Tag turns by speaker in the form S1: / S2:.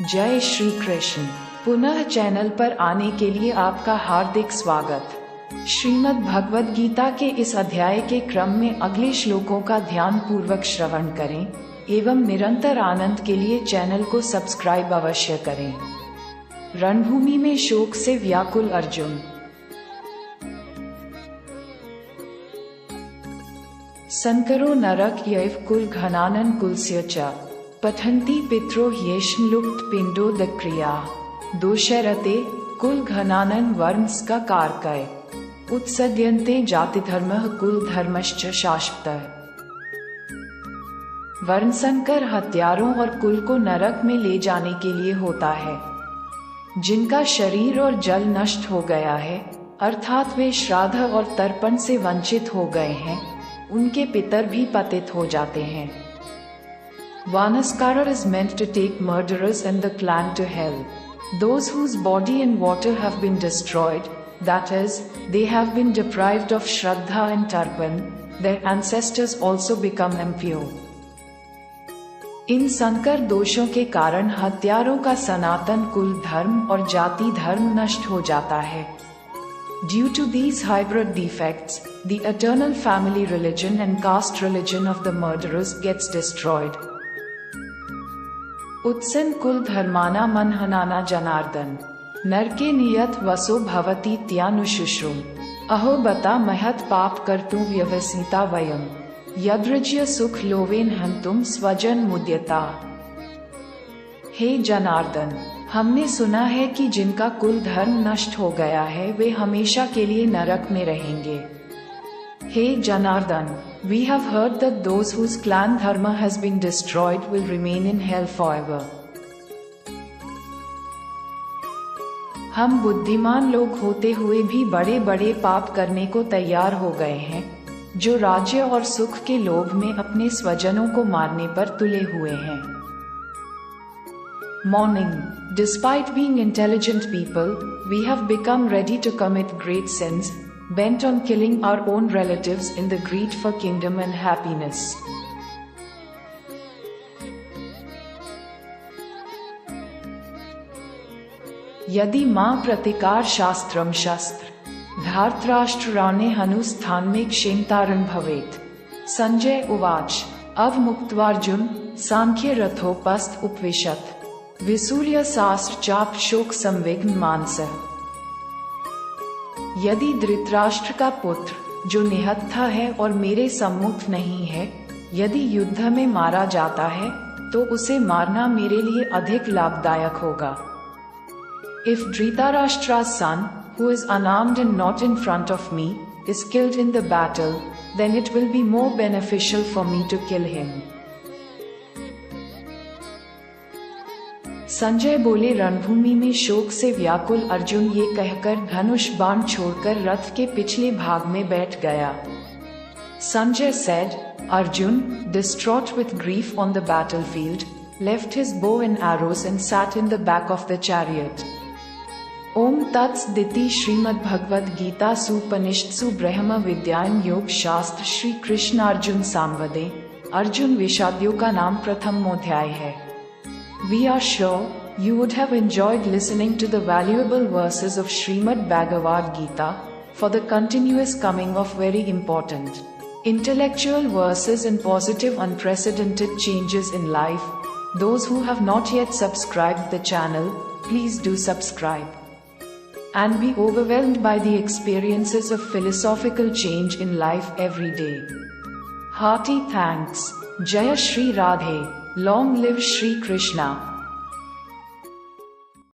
S1: जय श्री कृष्ण। पुनः चैनल पर आने के लिए आपका हार्दिक स्वागत। श्रीमद् भगवद गीता के इस अध्याय के क्रम में अगले श्लोकों का ध्यान पूर्वक श्रवण करें एवं निरंतर आनंद के लिए चैनल को सब्सक्राइब अवश्य करें। रणभूमि में शोक से व्याकुल अर्जुन। संकरो नरक यैव कुल घनानन कुलस्य च पठन्ति पित्रो ह्येष्म लुप्त पिंडो दक्रिया दोषरते कुल घनानन वर्म्स का कारकय उत्सद्यन्ते जाति धर्मः कुल धर्मश्च शाश्वतः। वर्ण संकर हत्यारों और कुल को नरक में ले जाने के लिए होता है। जिनका शरीर और जल नष्ट हो गया है, अर्थात वे श्राद्ध और तर्पण से वंचित हो गए हैं, उनके पितर भी पतित हो जाते हैं। Vanaskara is meant to take murderers and the clan to hell. Those whose body and water have been destroyed, that is, they have been deprived of Shraddha and Tarpan, their ancestors also become impure. इन संकर दोषों के कारण हत्यारों का सनातन कुल धर्म और जाति धर्म नष्ट हो जाता है। Due to these hybrid defects, the eternal family religion and caste religion of the murderers gets destroyed. उत्सन कुल धर्माना मनहनाना जनार्दन नरके नियत वसो भवती त्यानुशुश्रुम अहो बता महत पाप कर्तु व्यवसिता वयम यद्रज्य सुख लोवेन हंतुम स्वजन मुद्यता। हे जनार्दन, हमने सुना है कि जिनका कुल धर्म नष्ट हो गया है वे हमेशा के लिए नरक में रहेंगे। हे Janardan, we have heard that those whose clan dharma has been destroyed will remain in hell forever. हम बुद्धिमान लोग होते हुए भी बड़े बड़े पाप करने को तैयार हो गए हैं, जो राज्य और सुख के लोभ में अपने स्वजनों को मारने पर तुले हुए हैं। Morning. Despite being intelligent people, we have become ready to commit great sins, bent on killing our own relatives in the greed for kingdom and happiness. यदि मां प्रतिकार शास्त्रम शस्त्र धार्तराष्ट्राणे हनुस्थान में क्षेमतारण भवेत्। संजय उवाच अवमुक्त्वार्जुन सांख्य रथोपस्थ उपविशत् विसूर्य शास्त्र चाप शोक संविघ्न मानसः। यदि धृतराष्ट्र का पुत्र जो निहत्था है और मेरे सम्मुख नहीं है, यदि युद्ध में मारा जाता है तो उसे मारना मेरे लिए अधिक लाभदायक होगा। If Dhritarashtra's son, who is unarmed and not in front of me, is killed in the battle, then it will be more beneficial for me to kill him. Sanjay बोले, रणभूमि में शोक से व्याकुल अर्जुन ये कहकर धनुष बाण छोड़कर रथ के पिछले भाग में बैठ गया। Sanjay said, Arjun, distraught with grief on the battlefield, left his bow and arrows and sat in the back of the chariot. ओम तत्सदिति श्रीमद् भगवद गीता सुपनिषत्सु ब्रह्म विद्यायां योग शास्त्र श्री कृष्ण अर्जुन संवादे अर्जुन विषादयों का नाम प्रथम अध्याय है। We are sure you would have enjoyed listening to the valuable verses of Srimad Bhagavad Gita, for the continuous coming of very important intellectual verses and positive unprecedented changes in life. Those who have not yet subscribed the channel, please do subscribe and be overwhelmed by the experiences of philosophical change in life every day. Hearty thanks. Jaya Shri Radhe. Long live Shri Krishna.